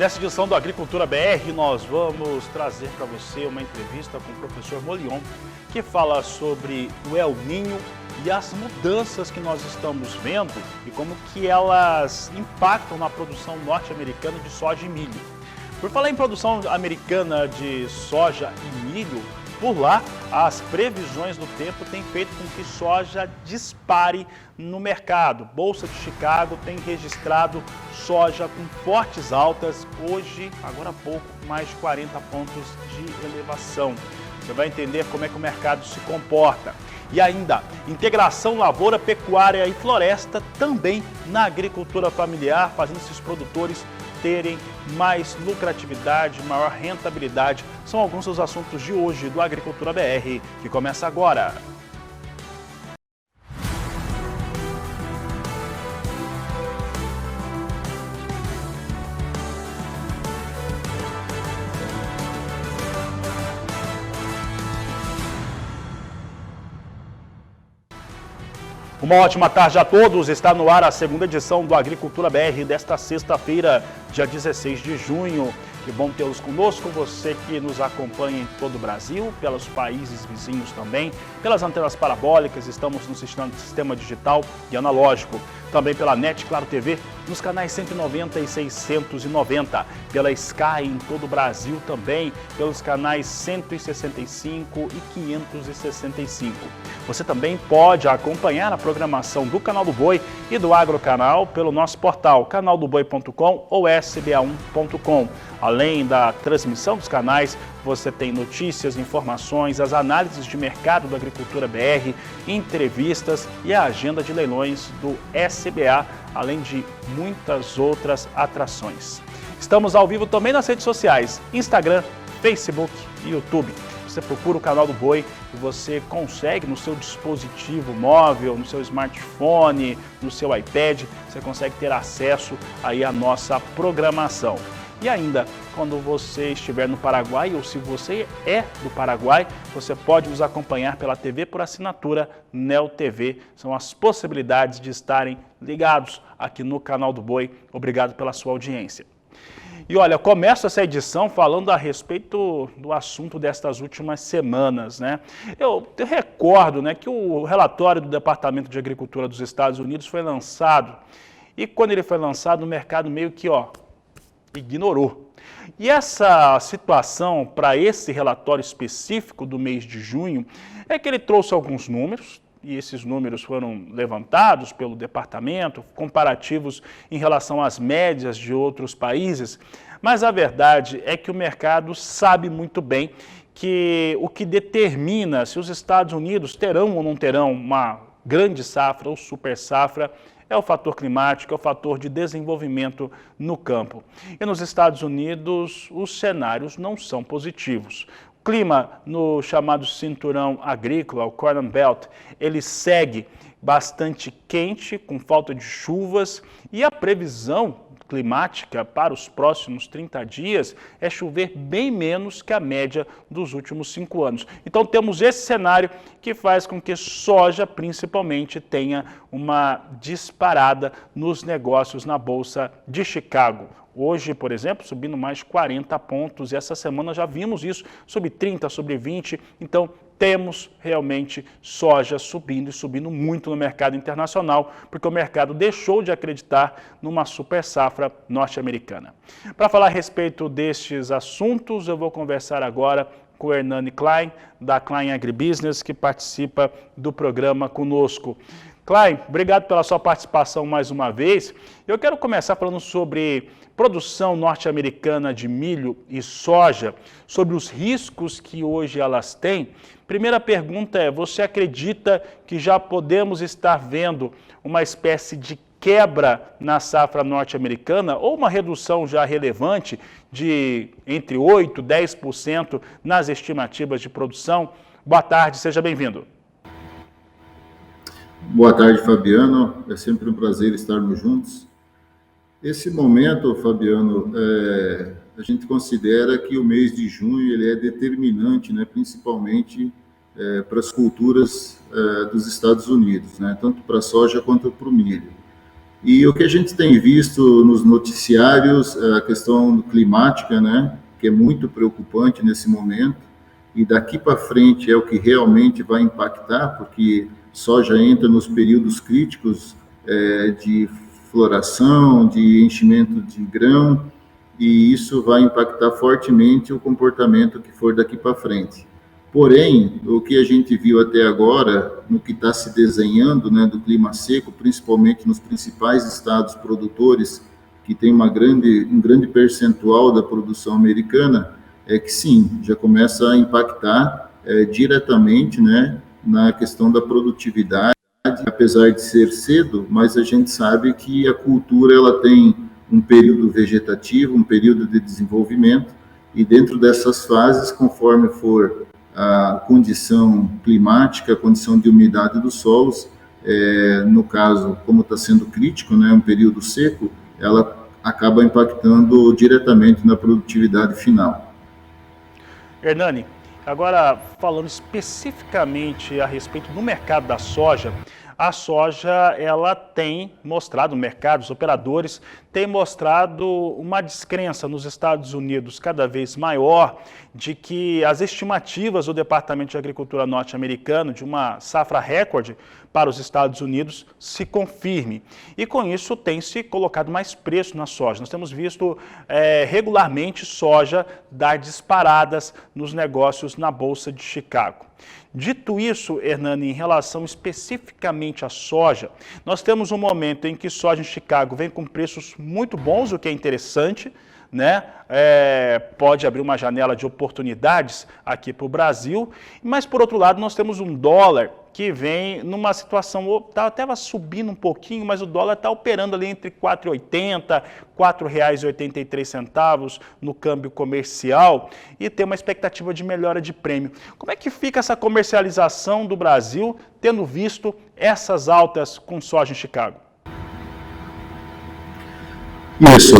Nessa edição do Agricultura BR, nós vamos trazer para você uma entrevista com o professor Molion, que fala sobre o El Niño e as mudanças que nós estamos vendo e como que elas impactam na produção norte-americana de soja e milho. Por falar em produção americana de soja e milho, por lá, as previsões do tempo têm feito com que soja dispare no mercado. Bolsa de Chicago tem registrado soja com fortes altas, hoje, agora há pouco, mais de 40 pontos de elevação. Você vai entender como é que o mercado se comporta. E ainda, integração lavoura, pecuária e floresta também na agricultura familiar, fazendo esses produtores terem mais lucratividade, maior rentabilidade. São alguns dos assuntos de hoje do Agricultura BR, que começa agora. Uma ótima tarde a todos, está no ar a segunda edição do Agricultura BR desta sexta-feira, dia 16 de junho. Que bom tê-los conosco, você que nos acompanha em todo o Brasil, pelos países vizinhos também, pelas antenas parabólicas, estamos no sistema digital e analógico, também pela NET Claro TV, nos canais 190 e 690, pela Sky em todo o Brasil também, pelos canais 165 e 565. Você também pode acompanhar a programação do Canal do Boi e do Agrocanal pelo nosso portal canaldoboi.com ou sba1.com. Além da transmissão dos canais, você tem notícias, informações, as análises de mercado da Agricultura BR, entrevistas e a agenda de leilões do SBA, além de muitas outras atrações. Estamos ao vivo também nas redes sociais, Instagram, Facebook e YouTube. Você procura o Canal do Boi e você consegue no seu dispositivo móvel, no seu smartphone, no seu iPad, você consegue ter acesso aí à nossa programação. E ainda, quando você estiver no Paraguai, ou se você é do Paraguai, você pode nos acompanhar pela TV por assinatura Neo TV. São as possibilidades de estarem ligados aqui no Canal do Boi. Obrigado pela sua audiência. E olha, começo essa edição falando a respeito do assunto destas últimas semanas, né? Eu recordo, né, que o relatório do Departamento de Agricultura dos Estados Unidos foi lançado. E quando ele foi lançado, o mercado meio que, ignorou. E essa situação, para esse relatório específico do mês de junho, é que ele trouxe alguns números, e esses números foram levantados pelo departamento, comparativos em relação às médias de outros países, mas a verdade é que o mercado sabe muito bem que o que determina se os Estados Unidos terão ou não terão uma grande safra ou super safra é o fator climático, é o fator de desenvolvimento no campo. E nos Estados Unidos, os cenários não são positivos. O clima no chamado cinturão agrícola, o Corn Belt, ele segue bastante quente, com falta de chuvas, e a previsão climática para os próximos 30 dias é chover bem menos que a média dos últimos 5 anos. Então temos esse cenário que faz com que soja, principalmente, tenha uma disparada nos negócios na Bolsa de Chicago. Hoje, por exemplo, subindo mais 40 pontos, e essa semana já vimos isso, sobre 30, sobre 20, então temos realmente soja subindo e subindo muito no mercado internacional, porque o mercado deixou de acreditar numa super safra norte-americana. Para falar a respeito destes assuntos, eu vou conversar agora com o Hernani Klein, da Klein Agribusiness, que participa do programa conosco. Klein, obrigado pela sua participação mais uma vez. Eu quero começar falando sobre produção norte-americana de milho e soja, sobre os riscos que hoje elas têm. Primeira pergunta é, você acredita que já podemos estar vendo uma espécie de quebra na safra norte-americana ou uma redução já relevante de entre 8% e 10% nas estimativas de produção? Boa tarde, seja bem-vindo. Boa tarde, Fabiano. É sempre um prazer estarmos juntos. Esse momento, Fabiano, a gente considera que o mês de junho ele é determinante, né, principalmente para as culturas dos Estados Unidos, né, tanto para a soja quanto para o milho. E o que a gente tem visto nos noticiários, a questão climática, né, que é muito preocupante nesse momento, e daqui para frente é o que realmente vai impactar, porque soja entra nos períodos críticos de floração, de enchimento de grão, e isso vai impactar fortemente o comportamento que for daqui para frente. Porém, o que a gente viu até agora, no que está se desenhando, né, do clima seco, principalmente nos principais estados produtores, que tem um grande percentual da produção americana, é que sim, já começa a impactar diretamente, né, na questão da produtividade, apesar de ser cedo, mas a gente sabe que a cultura ela tem um período vegetativo, um período de desenvolvimento, e dentro dessas fases, conforme for a condição climática, a condição de umidade dos solos, no caso, como está sendo crítico, né, um período seco, ela acaba impactando diretamente na produtividade final. Hernani, agora falando especificamente a respeito do mercado da soja, a soja ela tem mostrado, o mercado, os operadores têm mostrado uma descrença nos Estados Unidos cada vez maior de que as estimativas do Departamento de Agricultura norte-americano de uma safra recorde para os Estados Unidos se confirme. E com isso tem se colocado mais preço na soja. Nós temos visto regularmente soja dar disparadas nos negócios na Bolsa de Chicago. Dito isso, Hernani, em relação especificamente à soja, nós temos um momento em que soja em Chicago vem com preços muito bons, o que é interessante, né? Pode abrir uma janela de oportunidades aqui para o Brasil, mas por outro lado nós temos um dólar que vem numa situação, até subindo um pouquinho, mas o dólar está operando ali entre R$ 4,80, R$ 4,83 no câmbio comercial e tem uma expectativa de melhora de prêmio. Como é que fica essa comercialização do Brasil, tendo visto essas altas com soja em Chicago? Isso,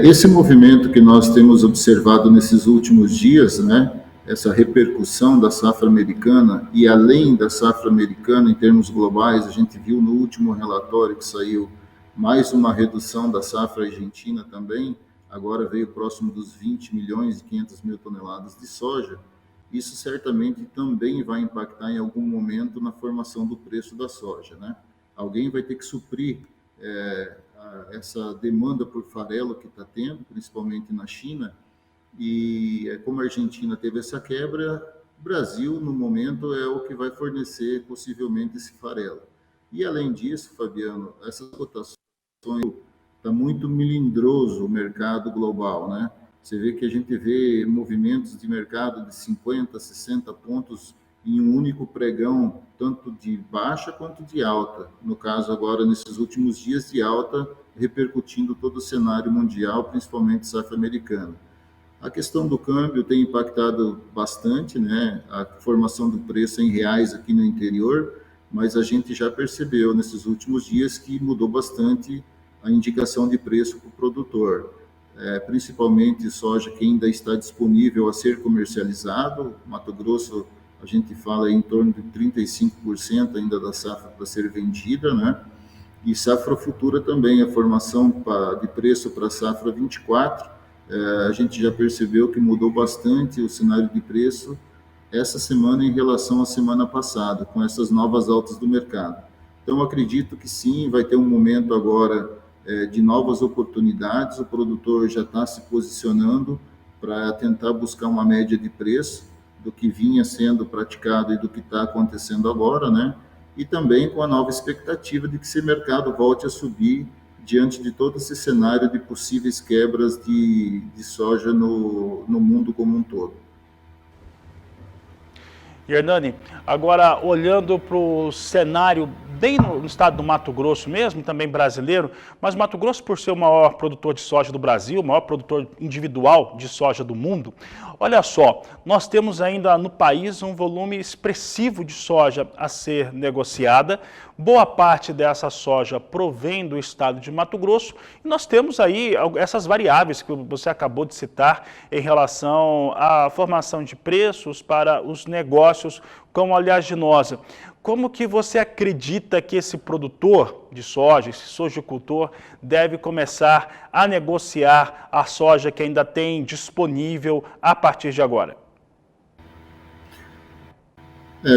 esse movimento que nós temos observado nesses últimos dias, né, essa repercussão da safra americana e além da safra americana em termos globais, a gente viu no último relatório que saiu mais uma redução da safra argentina também, agora veio próximo dos 20 milhões e 500 mil toneladas de soja, isso certamente também vai impactar em algum momento na formação do preço da soja, né? Alguém vai ter que suprir essa demanda por farelo que está tendo, principalmente na China, e como a Argentina teve essa quebra, o Brasil, no momento, é o que vai fornecer possivelmente esse farelo. E, além disso, Fabiano, essas cotações, está muito melindroso o mercado global, né? Você vê que a gente vê movimentos de mercado de 50, 60 pontos em um único pregão, tanto de baixa quanto de alta. No caso, agora, nesses últimos dias de alta, repercutindo todo o cenário mundial, principalmente safra americana. A questão do câmbio tem impactado bastante, né? A formação do preço em reais aqui no interior, mas a gente já percebeu nesses últimos dias que mudou bastante a indicação de preço para o produtor. Principalmente soja que ainda está disponível a ser comercializado. Mato Grosso, a gente fala em torno de 35% ainda da safra para ser vendida, né? E safra futura também, a formação de preço para a safra 24, a gente já percebeu que mudou bastante o cenário de preço essa semana em relação à semana passada, com essas novas altas do mercado. Então, acredito que sim, vai ter um momento agora de novas oportunidades, o produtor já está se posicionando para tentar buscar uma média de preço do que vinha sendo praticado e do que está acontecendo agora, né? E também com a nova expectativa de que esse mercado volte a subir diante de todo esse cenário de possíveis quebras de soja no mundo como um todo. Hernani, agora olhando para o cenário bem no estado do Mato Grosso mesmo, também brasileiro, mas Mato Grosso, por ser o maior produtor de soja do Brasil, o maior produtor individual de soja do mundo, olha só, nós temos ainda no país um volume expressivo de soja a ser negociada, boa parte dessa soja provém do estado de Mato Grosso, e nós temos aí essas variáveis que você acabou de citar em relação à formação de preços para os negócios com a oleaginosa. como que você acredita que esse produtor de soja, esse sojicultor, deve começar a negociar a soja que ainda tem disponível a partir de agora?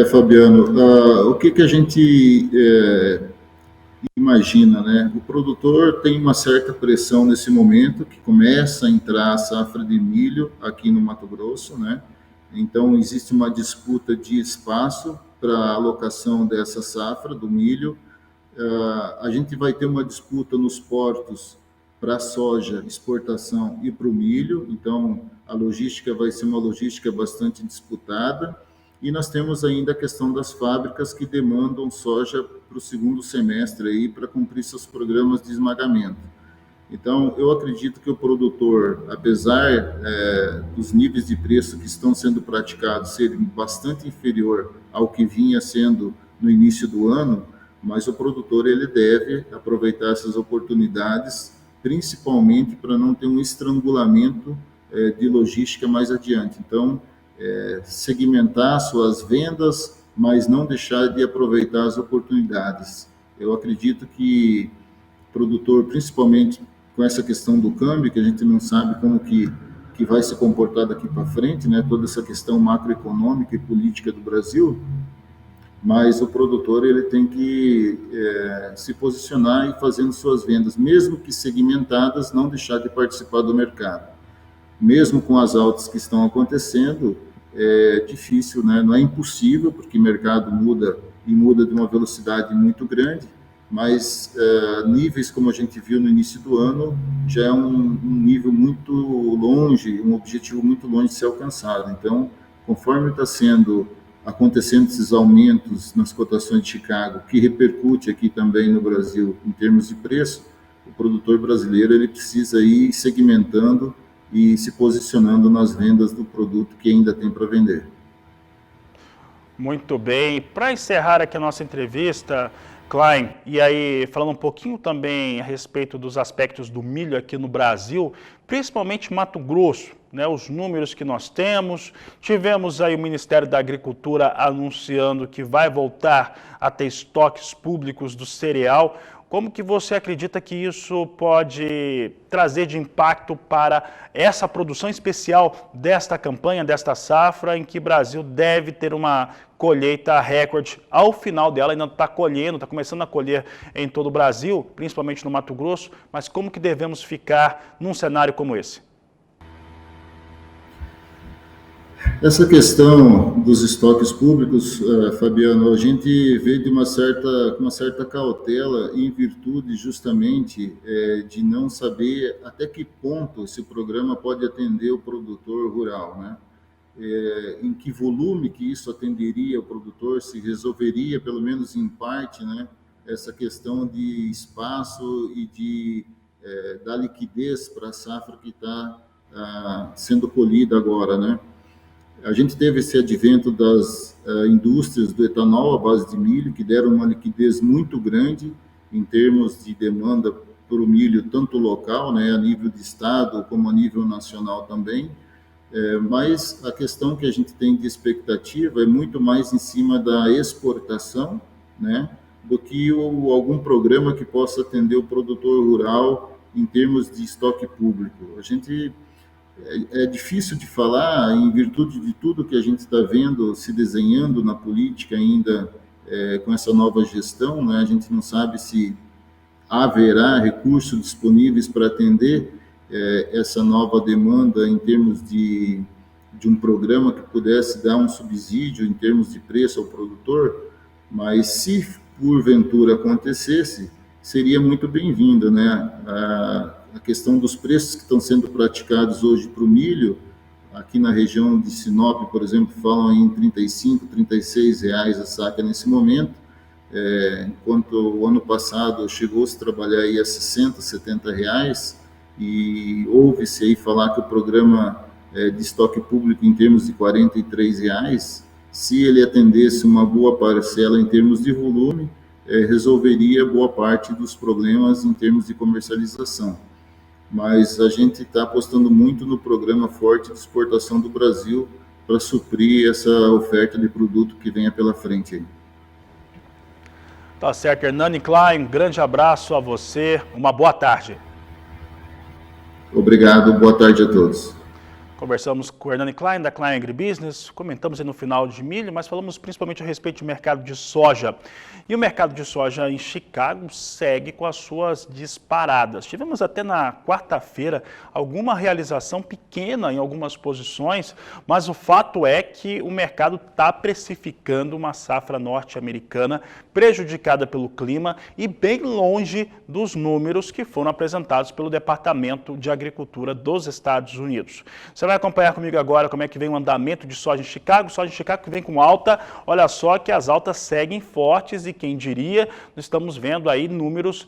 Fabiano, o que a gente imagina, né? O produtor tem uma certa pressão nesse momento, que começa a entrar a safra de milho aqui no Mato Grosso, né? Então, existe uma disputa de espaço para a alocação dessa safra do milho. A gente vai ter uma disputa nos portos para a soja, exportação e para o milho. Então, a logística vai ser uma logística bastante disputada. E nós temos ainda a questão das fábricas que demandam soja para o segundo semestre aí para cumprir seus programas de esmagamento. Então, eu acredito que o produtor, apesar dos níveis de preço que estão sendo praticados serem bastante inferior ao que vinha sendo no início do ano, mas o produtor ele deve aproveitar essas oportunidades, principalmente para não ter um estrangulamento de logística mais adiante. Então, segmentar suas vendas, mas não deixar de aproveitar as oportunidades. Eu acredito que o produtor, principalmente com essa questão do câmbio, que a gente não sabe como que vai se comportar daqui para frente, né? Toda essa questão macroeconômica e política do Brasil, mas o produtor ele tem que se posicionar e fazendo suas vendas, mesmo que segmentadas, não deixar de participar do mercado. Mesmo com as altas que estão acontecendo, é difícil, né? Não é impossível, porque o mercado muda e muda de uma velocidade muito grande, mas níveis como a gente viu no início do ano já é um nível muito longe, um objetivo muito longe de ser alcançado. Então, conforme está acontecendo esses aumentos nas cotações de Chicago, que repercute aqui também no Brasil em termos de preço, o produtor brasileiro ele precisa ir segmentando e se posicionando nas vendas do produto que ainda tem para vender. Muito bem. Para encerrar aqui a nossa entrevista, Klein, e aí falando um pouquinho também a respeito dos aspectos do milho aqui no Brasil, principalmente Mato Grosso, né, os números que nós temos, tivemos aí o Ministério da Agricultura anunciando que vai voltar a ter estoques públicos do cereal. Como que você acredita que isso pode trazer de impacto para essa produção especial desta campanha, desta safra, em que o Brasil deve ter uma colheita recorde ao final dela? Ainda está colhendo, está começando a colher em todo o Brasil, principalmente no Mato Grosso, mas como que devemos ficar num cenário como esse? Essa questão dos estoques públicos, Fabiano, a gente vê de uma certa cautela em virtude justamente de não saber até que ponto esse programa pode atender o produtor rural, né? Em que volume que isso atenderia o produtor, se resolveria, pelo menos em parte, né, essa questão de espaço e da liquidez para a safra que está sendo colhida agora, né? A gente teve esse advento das indústrias do etanol à base de milho, que deram uma liquidez muito grande em termos de demanda por o milho, tanto local, né, a nível de estado, como a nível nacional também. Mas a questão que a gente tem de expectativa é muito mais em cima da exportação, né, do que algum programa que possa atender o produtor rural em termos de estoque público. A gente é difícil de falar em virtude de tudo que a gente está vendo se desenhando na política ainda com essa nova gestão, né? A gente não sabe se haverá recursos disponíveis para atender essa nova demanda em termos de um programa que pudesse dar um subsídio em termos de preço ao produtor, mas se porventura acontecesse, seria muito bem-vindo, né? A questão dos preços que estão sendo praticados hoje para o milho, aqui na região de Sinop, por exemplo, falam em R$35, R$36 a saca nesse momento, enquanto o ano passado chegou-se a trabalhar aí a R$60, R$70, e ouve-se aí falar que o programa de estoque público em termos de R$43, se ele atendesse uma boa parcela em termos de volume, resolveria boa parte dos problemas em termos de comercialização. Mas a gente está apostando muito no programa forte de exportação do Brasil para suprir essa oferta de produto que venha pela frente aí. Tá certo, Hernani Klein, um grande abraço a você, uma boa tarde. Obrigado, boa tarde a todos. Conversamos com o Hernani Klein, da Klein Agribusiness, comentamos aí no final de milho, mas falamos principalmente a respeito do mercado de soja. E o mercado de soja em Chicago segue com as suas disparadas. Tivemos até na quarta-feira alguma realização pequena em algumas posições, mas o fato é que o mercado está precificando uma safra norte-americana prejudicada pelo clima e bem longe dos números que foram apresentados pelo Departamento de Agricultura dos Estados Unidos. Você vai acompanhar comigo agora como é que vem o andamento de soja em Chicago que vem com alta. Olha só que as altas seguem fortes e quem diria, nós estamos vendo aí números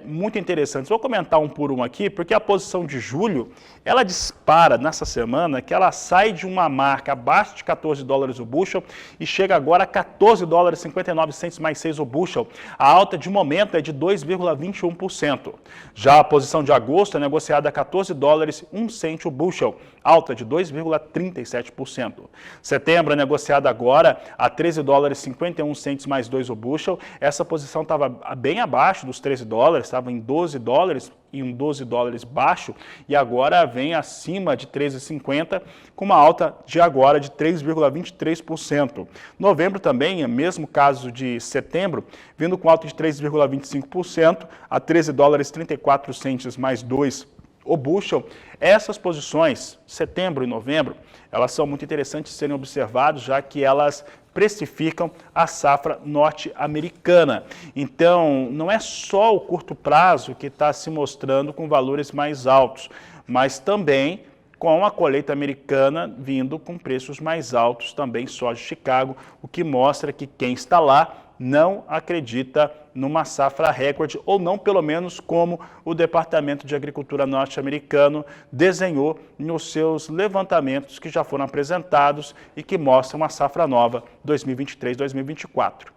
muito interessantes. Vou comentar um por um aqui, porque a posição de julho, ela dispara nessa semana, que ela sai de uma marca abaixo de 14 dólares o bushel e chega agora a 14 dólares 59 centes mais 6 o bushel. A alta de momento é de 2,21%. Já a posição de agosto é negociada a 14 dólares 1 cento o bushel, alta de 2,37%. Setembro é negociada agora a 13 dólares 51 centes mais 2 o bushel. Essa posição estava bem abaixo dos 13 dólares, estava em 12 dólares e um 12 dólares baixo, e agora vem acima de 13,50 com uma alta de agora de 3,23%. Novembro também, é mesmo caso de setembro, vindo com alta de 3,25% a 13 dólares 34 centes mais 2 o bushel. Essas posições, setembro e novembro, elas são muito interessantes de serem observadas, já que elas precificam a safra norte-americana. Então, não é só o curto prazo que está se mostrando com valores mais altos, mas também com a colheita americana vindo com preços mais altos, também soja de Chicago, o que mostra que quem está lá não acredita numa safra recorde, ou não pelo menos como o Departamento de Agricultura norte-americano desenhou nos seus levantamentos que já foram apresentados e que mostram uma safra nova 2023-2024.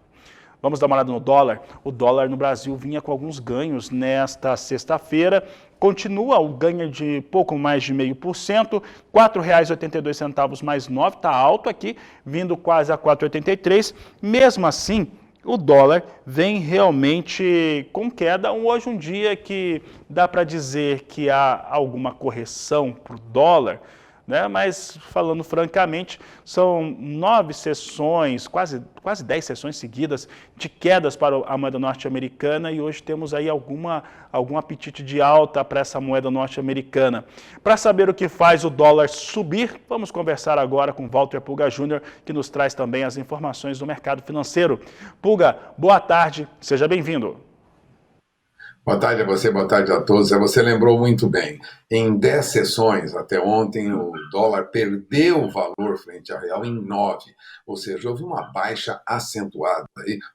Vamos dar uma olhada no dólar. O dólar no Brasil vinha com alguns ganhos nesta sexta-feira. Continua o ganho de pouco mais de 0,5%, R$ 4,82 mais 9, está alto aqui, vindo quase a 4,83. Mesmo assim, o dólar vem realmente com queda. Hoje um dia que dá para dizer que há alguma correção para o dólar, né? Mas, falando francamente, são 9 sessões, quase 10 sessões seguidas de quedas para a moeda norte-americana e hoje temos aí algum apetite de alta para essa moeda norte-americana. Para saber o que faz o dólar subir, vamos conversar agora com Walter Pulga Júnior, que nos traz também as informações do mercado financeiro. Pulga, boa tarde, seja bem-vindo. Boa tarde a você, boa tarde a todos. Você lembrou muito bem. Em 10 sessões até ontem, o dólar perdeu valor frente ao real em 9. Ou seja, houve uma baixa acentuada,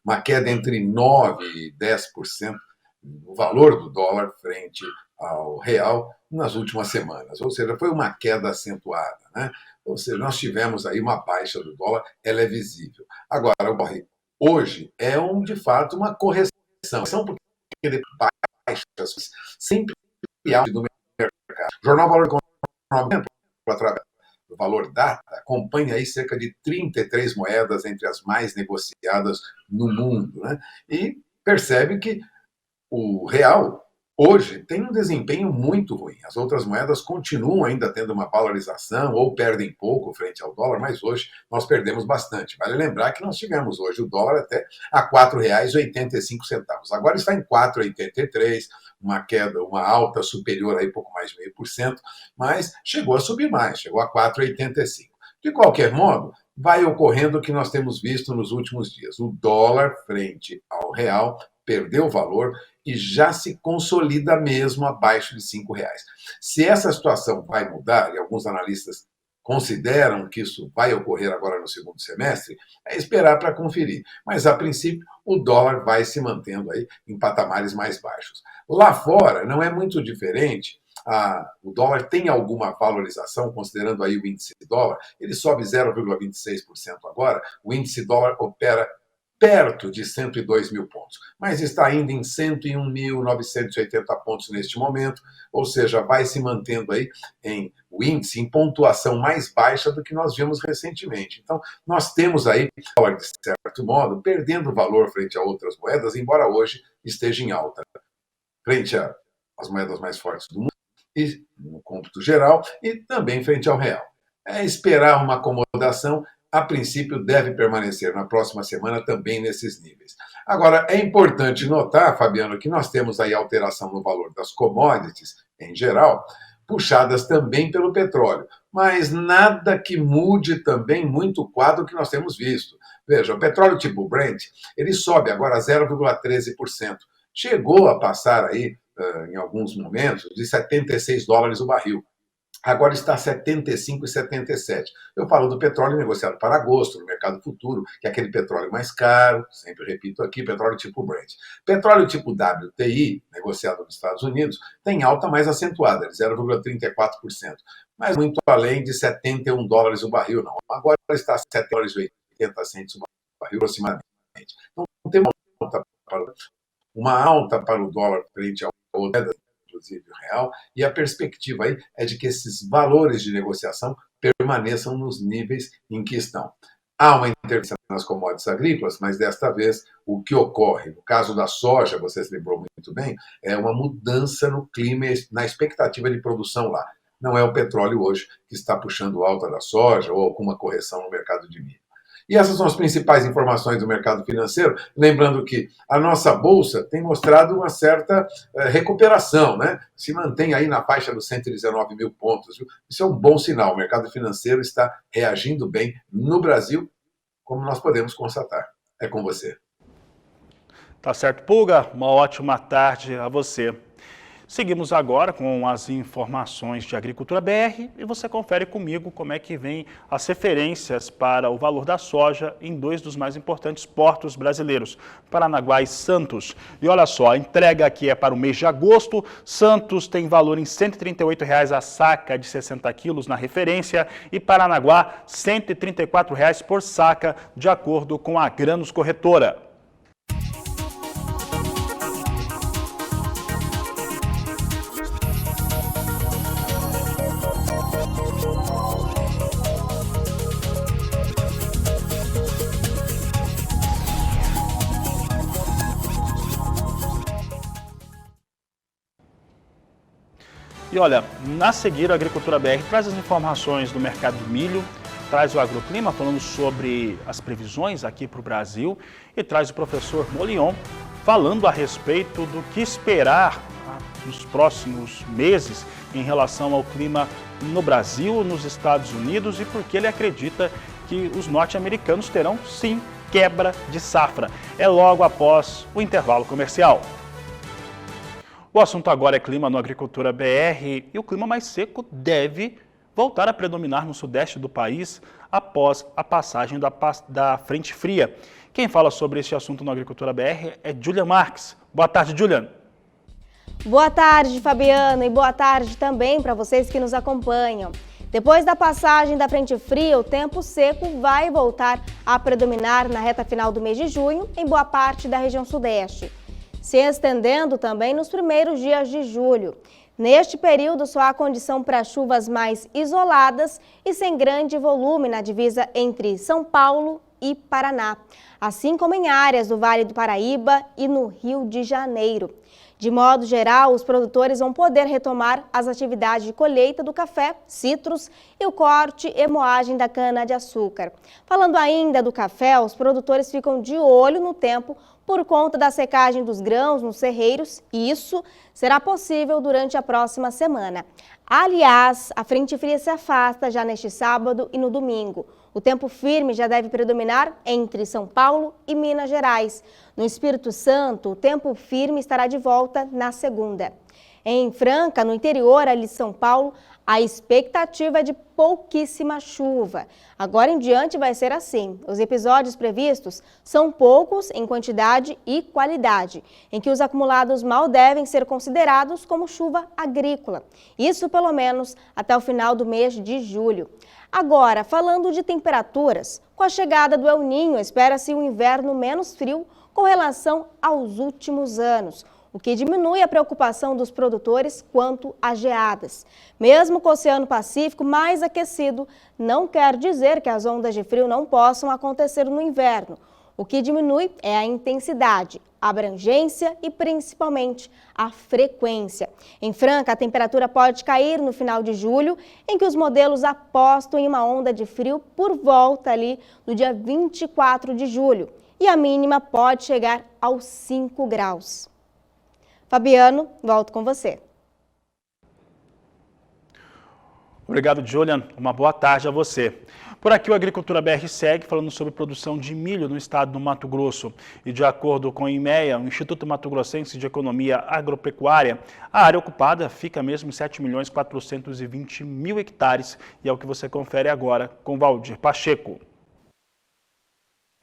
uma queda entre 9% e 10% no valor do dólar frente ao real nas últimas semanas. Ou seja, foi uma queda acentuada, né? Ou seja, nós tivemos aí uma baixa do dólar, ela é visível. Agora, hoje é de fato uma correção, porque ele baixas sempre alto no mercado. O Jornal Valor Econômico, através do Valor Data, acompanha aí cerca de 33 moedas entre as mais negociadas no mundo, né? E percebe que o real hoje tem um desempenho muito ruim. As outras moedas continuam ainda tendo uma valorização ou perdem pouco frente ao dólar, mas hoje nós perdemos bastante. Vale lembrar que nós tivemos hoje o dólar até a R$ 4,85. Agora está em 4,83, uma queda, uma alta superior aí pouco mais de 0,5%, mas chegou a subir mais, chegou a 4,85. De qualquer modo, vai ocorrendo o que nós temos visto nos últimos dias. O dólar frente ao real perdeu valor e já se consolida mesmo abaixo de R$ 5. Se essa situação vai mudar, e alguns analistas consideram que isso vai ocorrer agora no segundo semestre, é esperar para conferir. Mas, a princípio, o dólar vai se mantendo aí em patamares mais baixos. Lá fora, não é muito diferente. O dólar tem alguma valorização, considerando aí o índice dólar, ele sobe 0,26% agora, o índice dólar opera perto de 102 mil pontos, mas está ainda em 101.980 pontos neste momento, ou seja, vai se mantendo aí em o índice, em pontuação mais baixa do que nós vimos recentemente. Então, nós temos aí, de certo modo, perdendo valor frente a outras moedas, embora hoje esteja em alta, frente às moedas mais fortes do mundo, e no cômputo geral, e também frente ao real. É esperar uma acomodação, a princípio deve permanecer na próxima semana também nesses níveis. Agora, é importante notar, Fabiano, que nós temos aí alteração no valor das commodities, em geral, puxadas também pelo petróleo, mas nada que mude também muito o quadro que nós temos visto. Veja, o petróleo tipo Brent, ele sobe agora 0,13%. Chegou a passar aí, em alguns momentos, de 76 dólares o barril. Agora está 75,77. Eu falo do petróleo negociado para agosto, no mercado futuro, que é aquele petróleo mais caro, sempre repito aqui, petróleo tipo Brent. Petróleo tipo WTI, negociado nos Estados Unidos, tem alta mais acentuada, de 0,34%, mas muito além de 71 dólares o barril, não. Agora está 7 dólares e 80 centos o barril, aproximadamente. Então, tem uma alta para o dólar frente ao outra, inclusive o real, e a perspectiva aí é de que esses valores de negociação permaneçam nos níveis em que estão. Há uma intervenção nas commodities agrícolas, mas desta vez o que ocorre, no caso da soja, você se lembrou muito bem, é uma mudança no clima, na expectativa de produção lá. Não é o petróleo hoje que está puxando alta da soja ou alguma correção no mercado de milho. E essas são as principais informações do mercado financeiro, lembrando que a nossa bolsa tem mostrado uma certa recuperação, né? Se mantém aí na faixa dos 119 mil pontos. Viu? Isso é um bom sinal, o mercado financeiro está reagindo bem no Brasil, como nós podemos constatar. É com você. Tá certo, Pulga? Uma ótima tarde a você. Seguimos agora com as informações de Agricultura BR e você confere comigo como é que vem as referências para o valor da soja em dois dos mais importantes portos brasileiros, Paranaguá e Santos. E olha só, a entrega aqui é para o mês de agosto. Santos tem valor em R$ 138,00 a saca de 60 quilos na referência e Paranaguá R$ 134,00 por saca, de acordo com a Grãos Corretora. E olha, a seguir a Agricultura BR traz as informações do mercado do milho, traz o agroclima falando sobre as previsões aqui para o Brasil e traz o professor Molion falando a respeito do que esperar nos próximos meses em relação ao clima no Brasil, nos Estados Unidos e porque ele acredita que os norte-americanos terão sim quebra de safra. É logo após o intervalo comercial. O assunto agora é clima no Agricultura BR e o clima mais seco deve voltar a predominar no sudeste do país após a passagem da frente fria. Quem fala sobre este assunto no Agricultura BR é Julian Marques. Boa tarde, Julian. Boa tarde, Fabiano, e boa tarde também para vocês que nos acompanham. Depois da passagem da frente fria, o tempo seco vai voltar a predominar na reta final do mês de junho em boa parte da região sudeste, se estendendo também nos primeiros dias de julho. Neste período, só há condição para chuvas mais isoladas e sem grande volume na divisa entre São Paulo e Paraná, assim como em áreas do Vale do Paraíba e no Rio de Janeiro. De modo geral, os produtores vão poder retomar as atividades de colheita do café, citros e o corte e moagem da cana-de-açúcar. Falando ainda do café, os produtores ficam de olho no tempo por conta da secagem dos grãos nos cerreiros, e isso será possível durante a próxima semana. Aliás, a frente fria se afasta já neste sábado e no domingo. O tempo firme já deve predominar entre São Paulo e Minas Gerais. No Espírito Santo, o tempo firme estará de volta na segunda. Em Franca, no interior ali de São Paulo, A expectativa é de pouquíssima chuva. Agora em diante vai ser assim. Os episódios previstos são poucos em quantidade e qualidade, em que os acumulados mal devem ser considerados como chuva agrícola. Isso pelo menos até o final do mês de julho. Agora, falando de temperaturas, com a chegada do El Niño, espera-se um inverno menos frio com relação aos últimos anos, o que diminui a preocupação dos produtores quanto a geadas. Mesmo com o Oceano Pacífico mais aquecido, não quer dizer que as ondas de frio não possam acontecer no inverno. O que diminui é a intensidade, a abrangência e principalmente a frequência. Em Franca, a temperatura pode cair no final de julho, em que os modelos apostam em uma onda de frio por volta ali no dia 24 de julho. E a mínima pode chegar aos 5 graus. Fabiano, volto com você. Obrigado, Julian. Uma boa tarde a você. Por aqui, o Agricultura BR segue falando sobre produção de milho no estado do Mato Grosso. E de acordo com o IMEA, o Instituto Mato Grossense de Economia Agropecuária, a área ocupada fica mesmo em 7.420.000 hectares. E é o que você confere agora com Valdir Pacheco.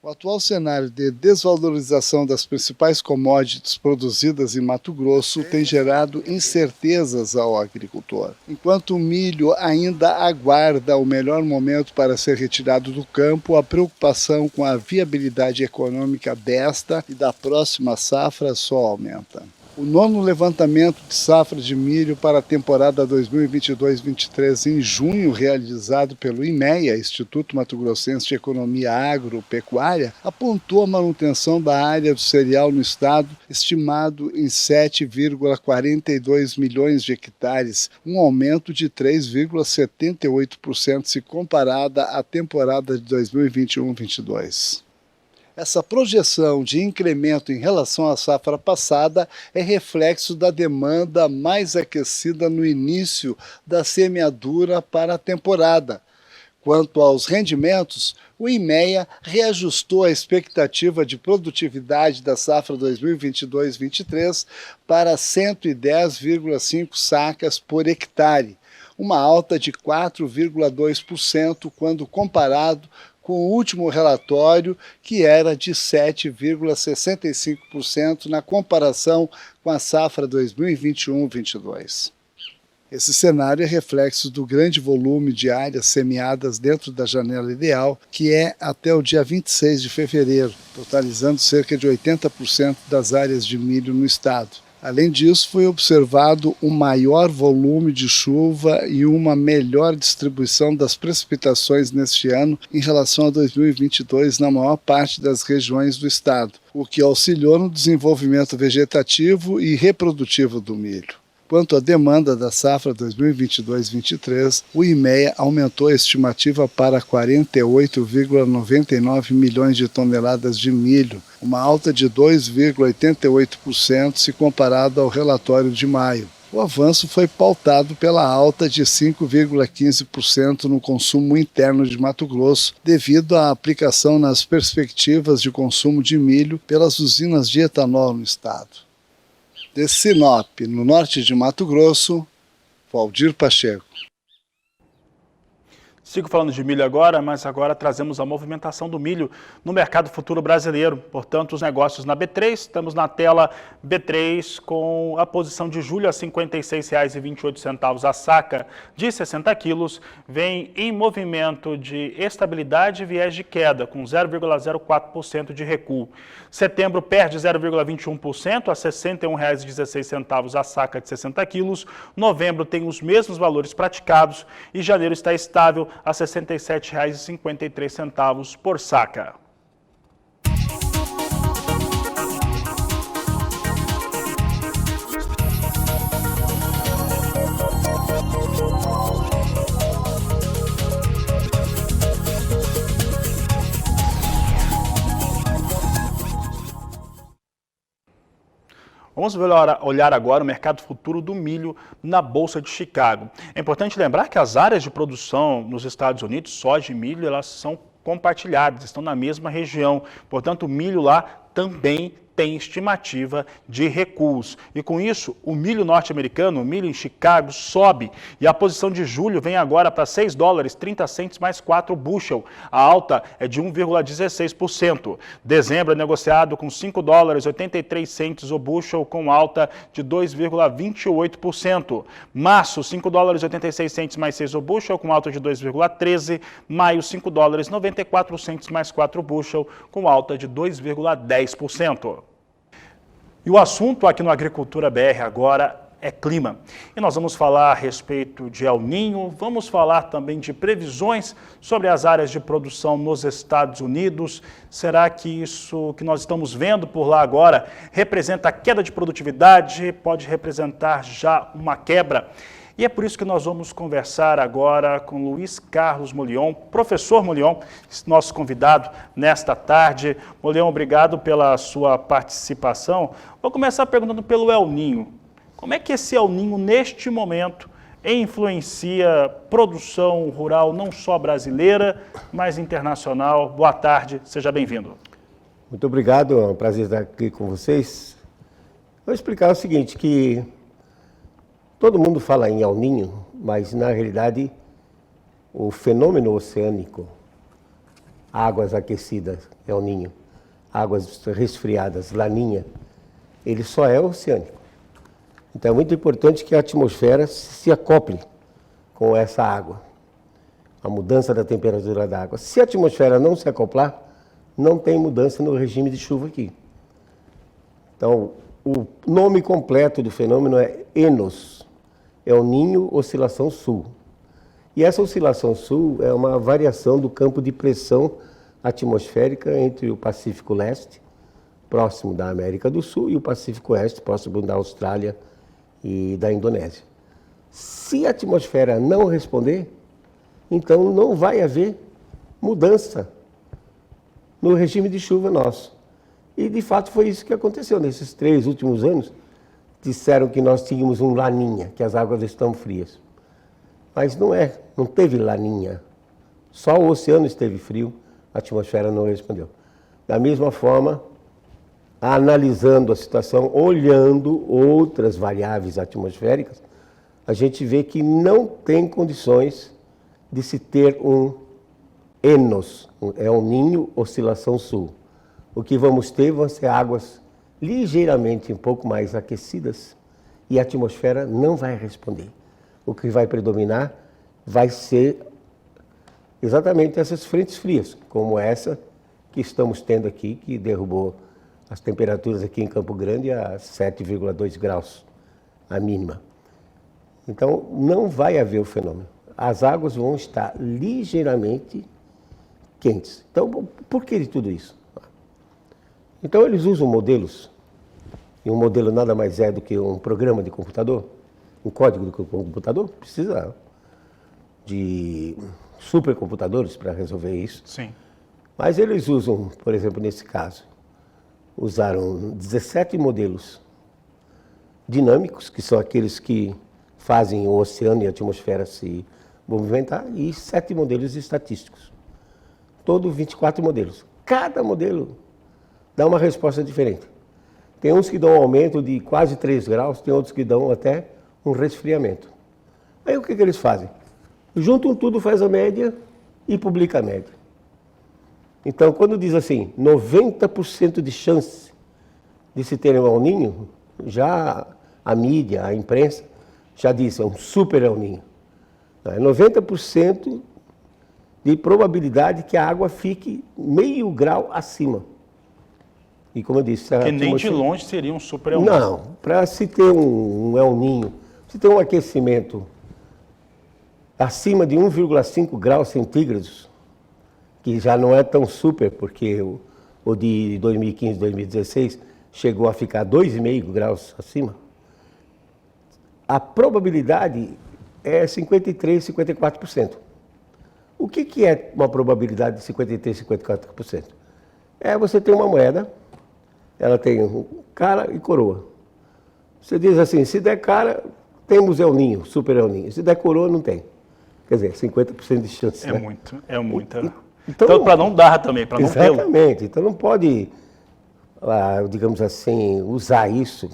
O atual cenário de desvalorização das principais commodities produzidas em Mato Grosso tem gerado incertezas ao agricultor. Enquanto o milho ainda aguarda o melhor momento para ser retirado do campo, a preocupação com a viabilidade econômica desta e da próxima safra só aumenta. O 9º levantamento de safra de milho para a temporada 2022-23 em junho, realizado pelo IMEA, Instituto Mato Grossense de Economia Agropecuária, apontou a manutenção da área do cereal no estado, estimado em 7,42 milhões de hectares, um aumento de 3,78% se comparada à temporada de 2021-22. Essa projeção de incremento em relação à safra passada é reflexo da demanda mais aquecida no início da semeadura para a temporada. Quanto aos rendimentos, o IMEA reajustou a expectativa de produtividade da safra 2022-23 para 110,5 sacas por hectare, uma alta de 4,2% quando comparado com o último relatório, que era de 7,65% na comparação com a safra 2021-22. Esse cenário é reflexo do grande volume de áreas semeadas dentro da janela ideal, que é até o dia 26 de fevereiro, totalizando cerca de 80% das áreas de milho no estado. Além disso, foi observado um maior volume de chuva e uma melhor distribuição das precipitações neste ano em relação a 2022 na maior parte das regiões do estado, o que auxiliou no desenvolvimento vegetativo e reprodutivo do milho. Quanto à demanda da safra 2022-23, o IMEA aumentou a estimativa para 48,99 milhões de toneladas de milho, uma alta de 2,88% se comparado ao relatório de maio. O avanço foi pautado pela alta de 5,15% no consumo interno de Mato Grosso, devido à aplicação nas perspectivas de consumo de milho pelas usinas de etanol no estado. De Sinop, no norte de Mato Grosso, Valdir Pacheco. Sigo falando de milho agora, mas agora trazemos a movimentação do milho no mercado futuro brasileiro. Portanto, os negócios na B3, estamos na tela B3 com a posição de julho a R$ 56,28 a saca de 60 quilos, vem em movimento de estabilidade e viés de queda, com 0,04% de recuo. Setembro perde 0,21% a R$ 61,16 a saca de 60 quilos. Novembro tem os mesmos valores praticados e janeiro está estável a R$ 67,53 por saca. Vamos olhar agora o mercado futuro do milho na Bolsa de Chicago. É importante lembrar que as áreas de produção nos Estados Unidos, soja e milho, elas são compartilhadas, estão na mesma região. Portanto, o milho lá também tem estimativa de recuos. E com isso, o milho norte-americano, o milho em Chicago, sobe. E a posição de julho vem agora para $6,30 mais 4 bushel. A alta é de 1,16%. Dezembro é negociado com $5,83 o bushel, com alta de 2,28%. Março, $5,86 mais 6 o bushel, com alta de 2,13%. Maio, $5,94 mais 4 bushel, com alta de 2,10%. E o assunto aqui no Agricultura BR agora é clima. E nós vamos falar a respeito de El Niño, vamos falar também de previsões sobre as áreas de produção nos Estados Unidos. Será que isso que nós estamos vendo por lá agora representa queda de produtividade? Pode representar já uma quebra? E é por isso que nós vamos conversar agora com Luiz Carlos Molion, professor Molion, nosso convidado nesta tarde. Molion, obrigado pela sua participação. Vou começar perguntando pelo El Niño. Como é que esse El Niño, neste momento, influencia a produção rural não só brasileira, mas internacional? Boa tarde, seja bem-vindo. Muito obrigado, é um prazer estar aqui com vocês. Vou explicar o seguinte, que todo mundo fala em El Niño, mas na realidade o fenômeno oceânico, águas aquecidas, El Niño, águas resfriadas, Laninha, ele só é oceânico. Então é muito importante que a atmosfera se acople com essa água, a mudança da temperatura da água. Se a atmosfera não se acoplar, não tem mudança no regime de chuva aqui. Então, o nome completo do fenômeno é ENOS, El Niño Oscilação Sul. E essa oscilação sul é uma variação do campo de pressão atmosférica entre o Pacífico Leste, próximo da América do Sul, e o Pacífico Oeste, próximo da Austrália e da Indonésia. Se a atmosfera não responder, então não vai haver mudança no regime de chuva nosso. E de fato foi isso que aconteceu nesses 3 últimos anos. Disseram que nós tínhamos um Laninha, que as águas estão frias. Mas não teve Laninha. Só o oceano esteve frio, a atmosfera não respondeu. Da mesma forma, analisando a situação, olhando outras variáveis atmosféricas, a gente vê que não tem condições de se ter um ENOS, um El Niño Oscilação Sul. O que vamos ter vão ser águas ligeiramente um pouco mais aquecidas e a atmosfera não vai responder. O que vai predominar vai ser exatamente essas frentes frias, como essa que estamos tendo aqui, que derrubou as temperaturas aqui em Campo Grande a 7,2 graus, a mínima. Então, não vai haver o fenômeno. As águas vão estar ligeiramente quentes. Então, por que de tudo isso? Então, eles usam modelos, e um modelo nada mais é do que um programa de computador, um código de computador, precisa de supercomputadores para resolver isso. Sim. Mas eles usam, por exemplo, nesse caso, usaram 17 modelos dinâmicos, que são aqueles que fazem o oceano e a atmosfera se movimentar, e 7 modelos estatísticos. Todos 24 modelos. Cada modelo dá uma resposta diferente. Tem uns que dão um aumento de quase 3 graus, tem outros que dão até um resfriamento. Aí o que eles fazem? Juntam tudo, faz a média e publica a média. Então, quando diz assim, 90% de chance de se ter um El Niño, já a mídia, a imprensa, já diz, é um super El Niño. É 90% de probabilidade que a água fique meio grau acima. E como eu disse... Que nem de longe seria um super El Niño. Não, para se ter um El Niño, se ter um aquecimento acima de 1,5 graus centígrados, que já não é tão super, porque o de 2015, 2016 chegou a ficar 2,5 graus acima, a probabilidade é 53%, 54%. O que é uma probabilidade de 53%, 54%? É você ter uma moeda, ela tem cara e coroa. Você diz assim, se der cara, temos El Niño, super El Niño. Se der coroa, não tem. Quer dizer, 50% de chance. É né? muito, é muita. Então para não dar também, para não ter. Exatamente. Então não pode digamos assim, usar isso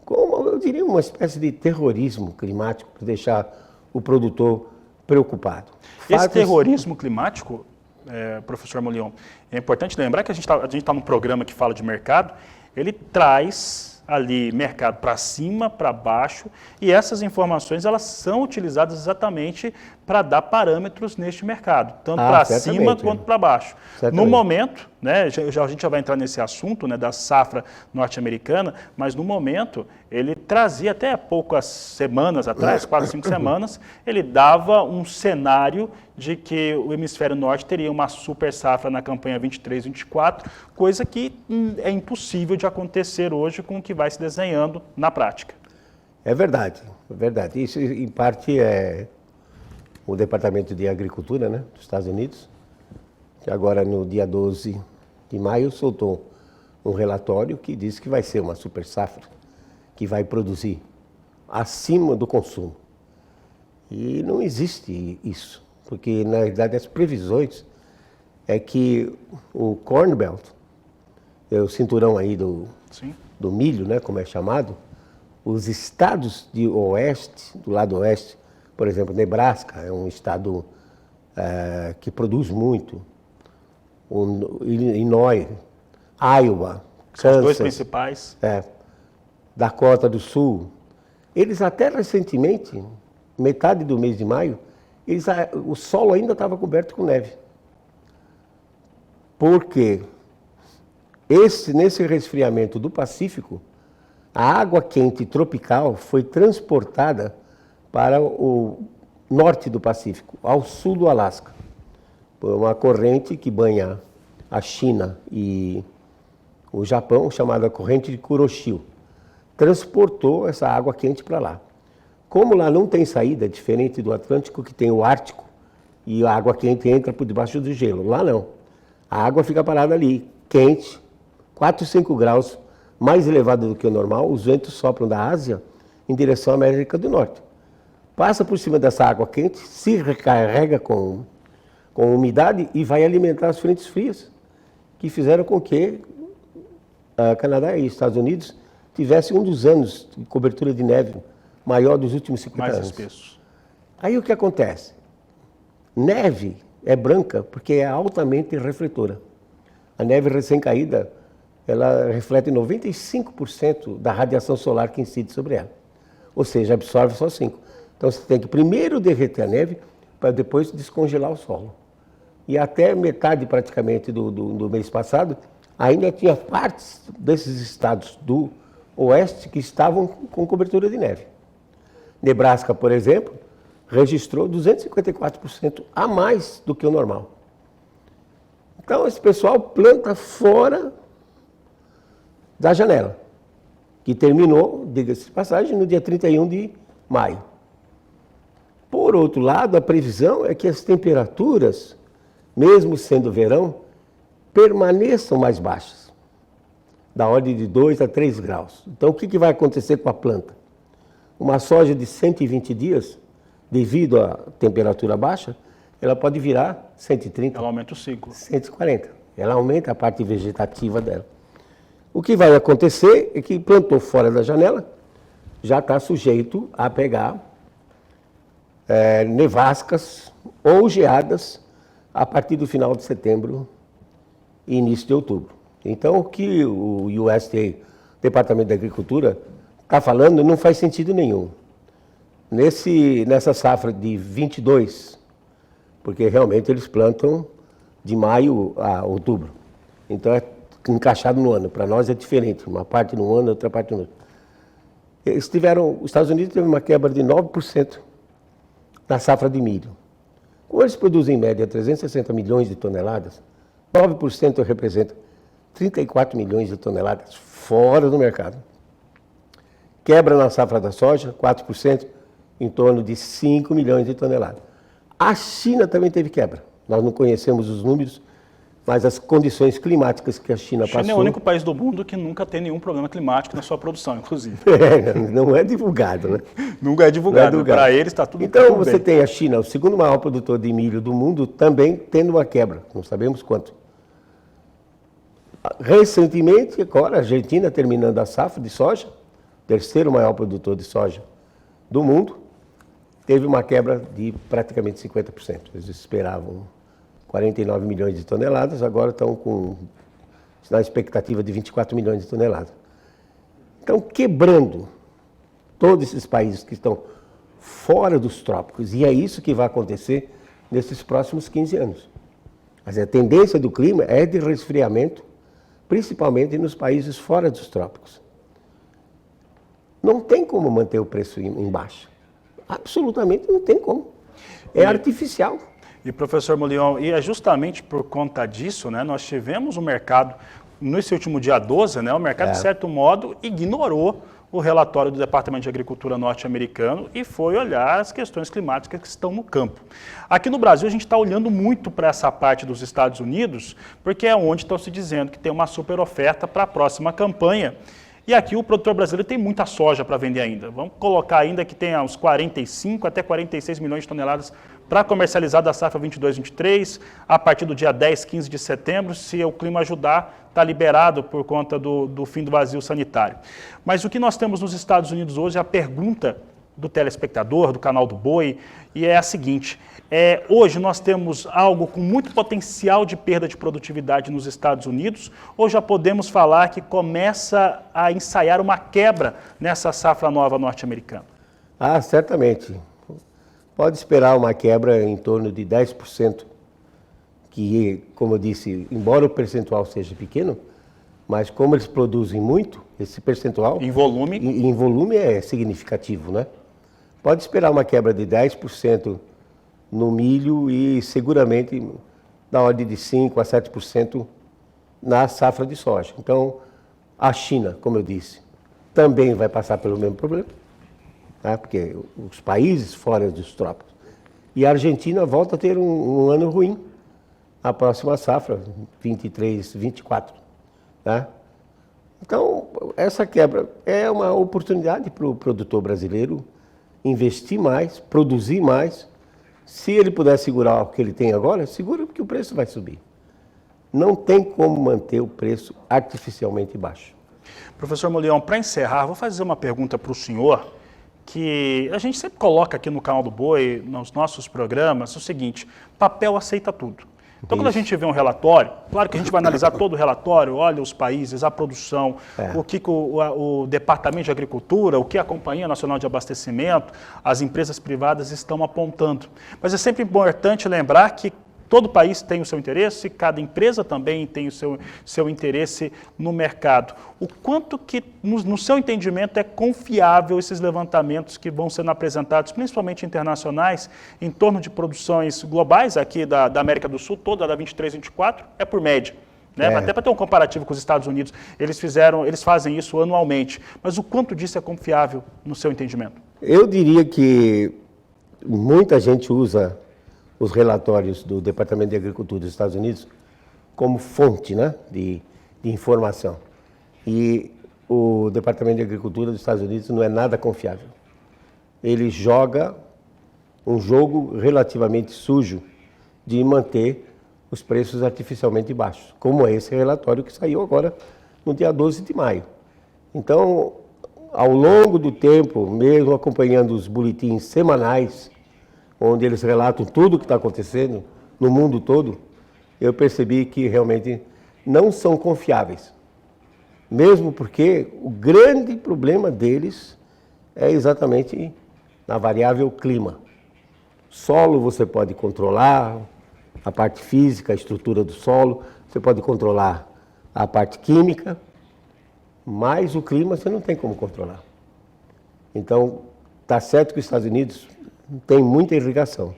como, eu diria, uma espécie de terrorismo climático para deixar o produtor preocupado. Esse terrorismo climático, professor Molion, é importante lembrar que a gente tá num programa que fala de mercado, ele traz ali mercado para cima, para baixo, e essas informações elas são utilizadas exatamente para dar parâmetros neste mercado, tanto para cima quanto para baixo. Certamente. No momento, né, a gente já vai entrar nesse assunto, né, da safra norte-americana, mas no momento ele trazia até poucas semanas atrás, 4, 5 semanas, ele dava um cenário de que o hemisfério norte teria uma super safra na campanha 23-24, coisa que é impossível de acontecer hoje com o que vai se desenhando na prática. É verdade, é verdade. Isso, em parte, é o Departamento de Agricultura, né, dos Estados Unidos, que agora, no dia 12 de maio, soltou um relatório que diz que vai ser uma super safra, que vai produzir acima do consumo. E não existe isso, porque, na realidade, as previsões é que o Corn Belt, o cinturão aí do milho, né, como é chamado, os estados de oeste, do lado oeste, por exemplo, Nebraska é um estado que produz muito, o Illinois, Iowa, Kansas, os dois principais. Dakota do Sul, eles até recentemente, metade do mês de maio, o solo ainda estava coberto com neve. Porque nesse resfriamento do Pacífico, a água quente tropical foi transportada para o norte do Pacífico, ao sul do Alasca, por uma corrente que banha a China e o Japão, chamada corrente de Kuroshio. Transportou essa água quente para lá. Como lá não tem saída, diferente do Atlântico, que tem o Ártico, e a água quente entra por debaixo do gelo. Lá não. A água fica parada ali, quente, 4, 5 graus, mais elevada do que o normal. Os ventos sopram da Ásia em direção à América do Norte. Passa por cima dessa água quente, se recarrega com umidade e vai alimentar as frentes frias, que fizeram com que Canadá e Estados Unidos tivessem um dos anos de cobertura de neve maior dos últimos 50 anos. Mais espesso. Aí o que acontece? Neve é branca porque é altamente refletora. A neve recém-caída, ela reflete 95% da radiação solar que incide sobre ela. Ou seja, absorve só 5%. Então você tem que primeiro derreter a neve para depois descongelar o solo. E até metade praticamente do mês passado, ainda tinha partes desses estados do oeste que estavam com cobertura de neve. Nebraska, por exemplo, registrou 254% a mais do que o normal. Então esse pessoal planta fora da janela, que terminou, diga-se de passagem, no dia 31 de maio. Por outro lado, a previsão é que as temperaturas, mesmo sendo verão, permaneçam mais baixas, da ordem de 2 a 3 graus. Então, o que vai acontecer com a planta? Uma soja de 120 dias, devido à temperatura baixa, ela pode virar 130. Ela aumenta o ciclo. 140. Ela aumenta a parte vegetativa dela. O que vai acontecer é que plantou fora da janela, já está sujeito a pegar nevascas ou geadas a partir do final de setembro e início de outubro. Então, o que o USDA, Departamento da Agricultura, está falando não faz sentido nenhum. Nessa safra de 22, porque realmente eles plantam de maio a outubro. Então, é encaixado no ano. Para nós é diferente, uma parte no ano, outra parte no ano. Os Estados Unidos teve uma quebra de 9% na safra de milho. Como eles produzem em média 360 milhões de toneladas, 9% representa 34 milhões de toneladas fora do mercado. Quebra na safra da soja, 4%, em torno de 5 milhões de toneladas. A China também teve quebra. Nós não conhecemos os números, mas as condições climáticas que a China passou... A China é o único país do mundo que nunca tem nenhum problema climático na sua produção, inclusive. Não é divulgado, né? Nunca é divulgado. Para eles está tudo Então, tudo você bem. tem a China, o segundo maior produtor de milho do mundo, também tendo uma quebra. Não sabemos quanto. Recentemente, agora, a Argentina terminando a safra de soja, terceiro maior produtor de soja do mundo, teve uma quebra de praticamente 50%. Eles esperavam 49 milhões de toneladas, agora estão na expectativa de 24 milhões de toneladas. Então, quebrando todos esses países que estão fora dos trópicos, e é isso que vai acontecer nesses próximos 15 anos. Mas a tendência do clima é de resfriamento, principalmente nos países fora dos trópicos. Não tem como manter o preço em baixa. Absolutamente não tem como. É artificial. E, professor Molion, e é justamente por conta disso, né, nós tivemos o mercado, nesse último dia 12, né, o mercado, de certo modo, ignorou o relatório do Departamento de Agricultura norte-americano e foi olhar as questões climáticas que estão no campo. Aqui no Brasil, a gente está olhando muito para essa parte dos Estados Unidos, porque é onde estão se dizendo que tem uma super oferta para a próxima campanha. E aqui o produtor brasileiro tem muita soja para vender ainda. Vamos colocar ainda que tem uns 45 até 46 milhões de toneladas para comercializar da safra 22-23, a partir do dia 10, 15 de setembro, se o clima ajudar, está liberado por conta do fim do vazio sanitário. Mas o que nós temos nos Estados Unidos hoje, a pergunta do telespectador, do canal do Boi, e é a seguinte: hoje nós temos algo com muito potencial de perda de produtividade nos Estados Unidos, ou já podemos falar que começa a ensaiar uma quebra nessa safra nova norte-americana? Ah, certamente. Pode esperar uma quebra em torno de 10%, que, como eu disse, embora o percentual seja pequeno, mas como eles produzem muito, esse percentual... Em volume? Em volume é significativo, né? Pode esperar uma quebra de 10% no milho e seguramente da ordem de 5% a 7% na safra de soja. Então, a China, como eu disse, também vai passar pelo mesmo problema, né? Porque os países fora dos trópicos. E a Argentina volta a ter um ano ruim, a próxima safra, 23, 24. Né? Então, essa quebra é uma oportunidade para o produtor brasileiro investir mais, produzir mais. Se ele puder segurar o que ele tem agora, segura, porque o preço vai subir. Não tem como manter o preço artificialmente baixo. Professor Molion, para encerrar, vou fazer uma pergunta para o senhor, que a gente sempre coloca aqui no canal do Boi, nos nossos programas, o seguinte: papel aceita tudo. Então, quando a gente vê um relatório, claro que a gente vai analisar todo o relatório, olha os países, a produção, o que o Departamento de Agricultura, o que a Companhia Nacional de Abastecimento, as empresas privadas estão apontando. Mas é sempre importante lembrar que todo país tem o seu interesse, cada empresa também tem o seu interesse no mercado. O quanto que, no seu entendimento, é confiável esses levantamentos que vão sendo apresentados, principalmente internacionais, em torno de produções globais aqui da América do Sul, toda da 23-24, é por média. Né? Até para ter um comparativo com os Estados Unidos, eles fazem isso anualmente. Mas o quanto disso é confiável no seu entendimento? Eu diria que muita gente usa os relatórios do Departamento de Agricultura dos Estados Unidos como fonte, né, de informação. E o Departamento de Agricultura dos Estados Unidos não é nada confiável. Ele joga um jogo relativamente sujo de manter os preços artificialmente baixos, como é esse relatório que saiu agora no dia 12 de maio. Então, ao longo do tempo, mesmo acompanhando os boletins semanais, onde eles relatam tudo o que está acontecendo no mundo todo, eu percebi que realmente não são confiáveis. Mesmo porque o grande problema deles é exatamente na variável clima. Solo você pode controlar, a parte física, a estrutura do solo, você pode controlar a parte química, mas o clima você não tem como controlar. Então, está certo que os Estados Unidos tem muita irrigação,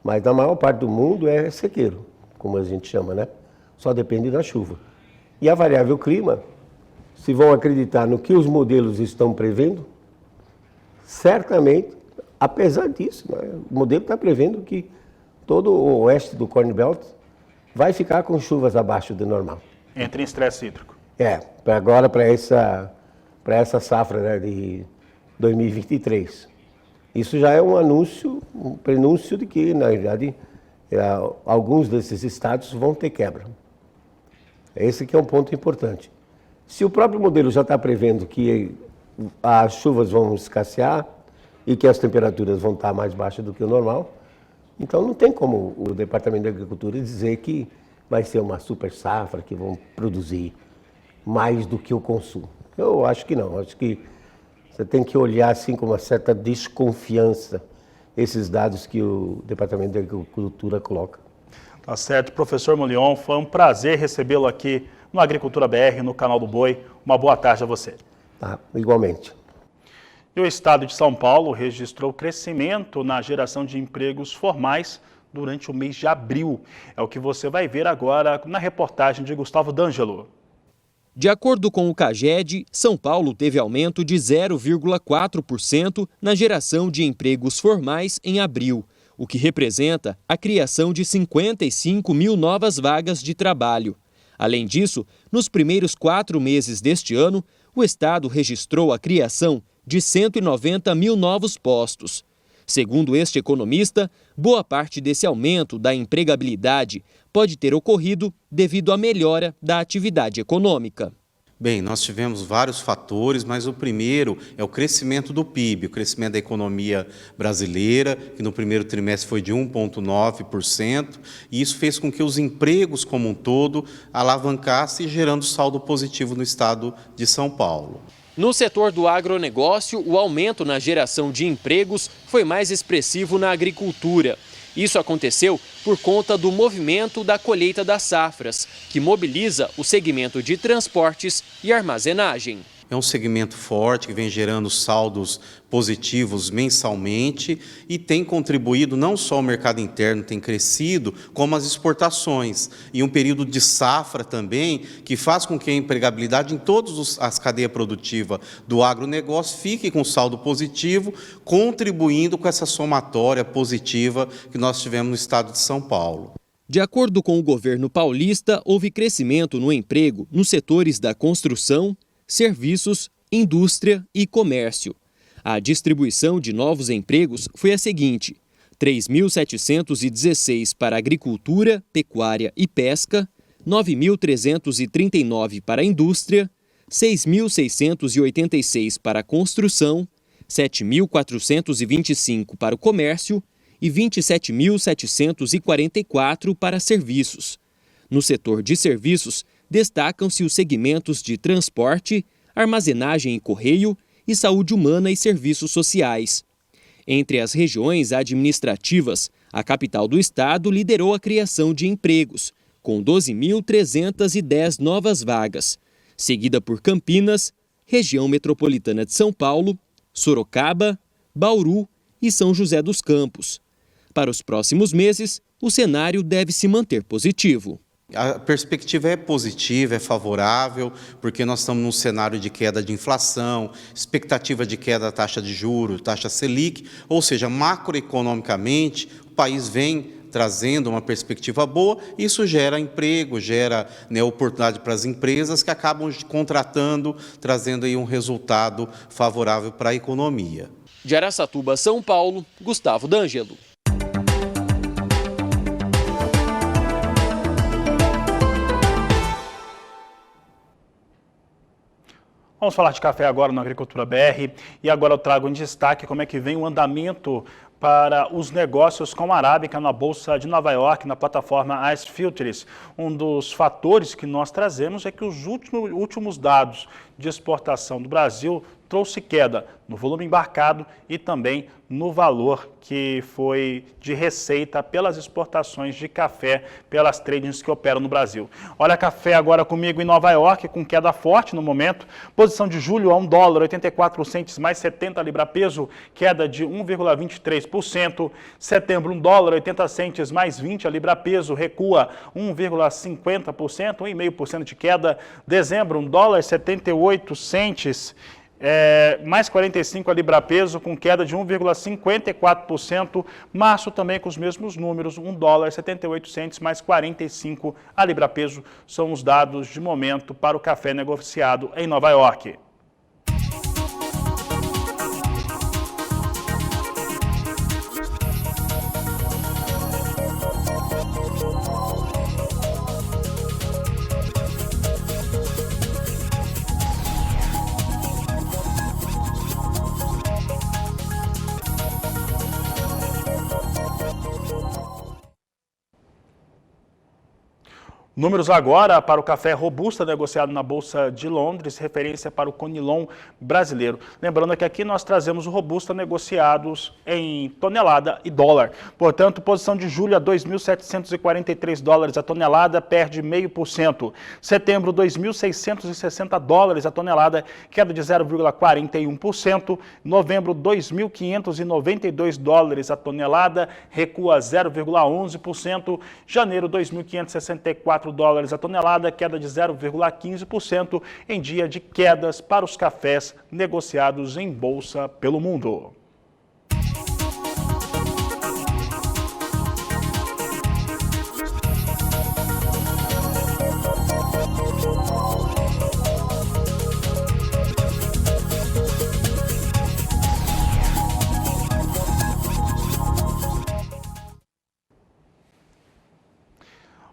mas na maior parte do mundo é sequeiro, como a gente chama, né? Só depende da chuva. E a variável clima, se vão acreditar no que os modelos estão prevendo, certamente, apesar disso, né, o modelo está prevendo que todo o oeste do Corn Belt vai ficar com chuvas abaixo do normal. Entra em estresse hídrico. Agora para essa safra, né, de 2023. Isso já é um anúncio, um prenúncio de que, na verdade, alguns desses estados vão ter quebra. Esse que é um ponto importante. Se o próprio modelo já está prevendo que as chuvas vão escassear e que as temperaturas vão estar mais baixas do que o normal, então não tem como o Departamento da Agricultura dizer que vai ser uma super safra, que vão produzir mais do que o consumo. Eu acho que não, acho que você tem que olhar assim com uma certa desconfiança esses dados que o Departamento da Agricultura coloca. Tá certo, professor Molion, foi um prazer recebê-lo aqui no Agricultura BR, no Canal do Boi. Uma boa tarde a você. Tá, igualmente. E o estado de São Paulo registrou crescimento na geração de empregos formais durante o mês de abril. É o que você vai ver agora na reportagem de Gustavo D'Angelo. De acordo com o CAGED, São Paulo teve aumento de 0,4% na geração de empregos formais em abril, o que representa a criação de 55 mil novas vagas de trabalho. Além disso, nos primeiros 4 meses deste ano, o estado registrou a criação de 190 mil novos postos. Segundo este economista, boa parte desse aumento da empregabilidade pode ter ocorrido devido à melhora da atividade econômica. Bem, nós tivemos vários fatores, mas o primeiro é o crescimento do PIB, o crescimento da economia brasileira, que no primeiro trimestre foi de 1,9%, e isso fez com que os empregos como um todo alavancassem, gerando saldo positivo no estado de São Paulo. No setor do agronegócio, o aumento na geração de empregos foi mais expressivo na agricultura. Isso aconteceu por conta do movimento da colheita das safras, que mobiliza o segmento de transportes e armazenagem. É um segmento forte que vem gerando saldos positivos mensalmente e tem contribuído, não só o mercado interno tem crescido, como as exportações. E um período de safra também, que faz com que a empregabilidade em todas as cadeias produtivas do agronegócio fique com saldo positivo, contribuindo com essa somatória positiva que nós tivemos no estado de São Paulo. De acordo com o governo paulista, houve crescimento no emprego nos setores da construção, serviços, indústria e comércio. A distribuição de novos empregos foi a seguinte: 3.716 para agricultura, pecuária e pesca, 9.339 para indústria, 6.686 para construção, 7.425 para o comércio e 27.744 para serviços. No setor de serviços, destacam-se os segmentos de transporte, armazenagem e correio e saúde humana e serviços sociais. Entre as regiões administrativas, a capital do estado liderou a criação de empregos, com 12.310 novas vagas, seguida por Campinas, região metropolitana de São Paulo, Sorocaba, Bauru e São José dos Campos. Para os próximos meses, o cenário deve se manter positivo. A perspectiva é positiva, é favorável, porque nós estamos num cenário de queda de inflação, expectativa de queda da taxa de juros, taxa Selic, ou seja, macroeconomicamente, o país vem trazendo uma perspectiva boa, isso gera emprego, gera oportunidade para as empresas que acabam contratando, trazendo aí um resultado favorável para a economia. De Araçatuba, São Paulo, Gustavo D'Angelo. Vamos falar de café agora no Agricultura BR e agora eu trago em destaque como é que vem o andamento para os negócios com a arábica na Bolsa de Nova York, na plataforma Ice Futures. Um dos fatores que nós trazemos é que os últimos dados de exportação do Brasil trouxe queda no volume embarcado e também no valor que foi de receita pelas exportações de café pelas tradings que operam no Brasil. Olha, café agora comigo em Nova York, com queda forte no momento. Posição de julho a $1,84 mais 70 libra-peso, queda de 1,23%. Setembro, $1,80 mais 20 a libra-peso, recua 1,50%, 1,5% de queda. Dezembro, $1,78 mais 45 a libra-peso, com queda de 1,54%. Março também com os mesmos números, $1,78 mais 45 a libra-peso. São os dados de momento para o café negociado em Nova York. Números agora para o café robusta negociado na Bolsa de Londres, referência para o Conilon brasileiro. Lembrando que aqui nós trazemos o robusta negociados em tonelada e dólar. Portanto, posição de julho a 2.743 dólares a tonelada, perde 0,5%. Setembro, 2.660 dólares a tonelada, queda de 0,41%. Novembro, 2.592 dólares a tonelada, recua 0,11%. Janeiro, 2.564 dólares a tonelada, queda de 0,15% em dia de quedas para os cafés negociados em bolsa pelo mundo.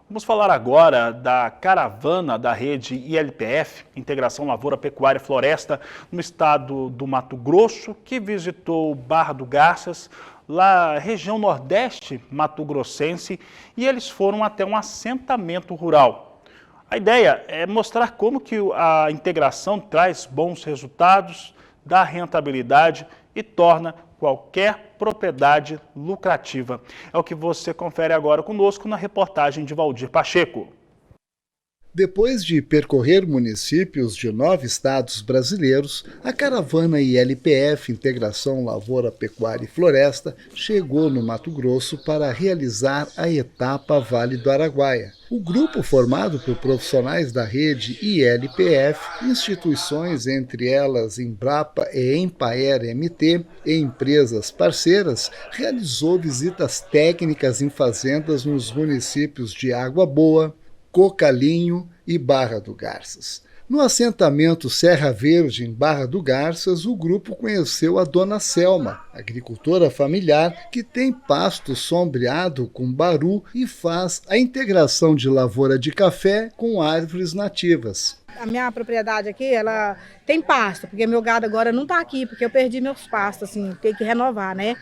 Vamos falar agora da caravana da rede ILPF, Integração Lavoura, Pecuária e Floresta, no estado do Mato Grosso, que visitou Barra do Garças, lá região nordeste mato-grossense, e eles foram até um assentamento rural. A ideia é mostrar como que a integração traz bons resultados, dá rentabilidade e torna qualquer propriedade lucrativa. É o que você confere agora conosco na reportagem de Valdir Pacheco. Depois de percorrer municípios de 9 estados brasileiros, a caravana ILPF, Integração Lavoura, Pecuária e Floresta, chegou no Mato Grosso para realizar a etapa Vale do Araguaia. O grupo, formado por profissionais da rede ILPF, instituições, entre elas Embrapa e Empaer MT, e empresas parceiras, realizou visitas técnicas em fazendas nos municípios de Água Boa, Cocalinho e Barra do Garças. No assentamento Serra Verde, em Barra do Garças, o grupo conheceu a dona Selma, agricultora familiar que tem pasto sombreado com baru e faz a integração de lavoura de café com árvores nativas. A minha propriedade aqui, ela tem pasto, porque meu gado agora não está aqui, porque eu perdi meus pastos, assim, tem que renovar, né?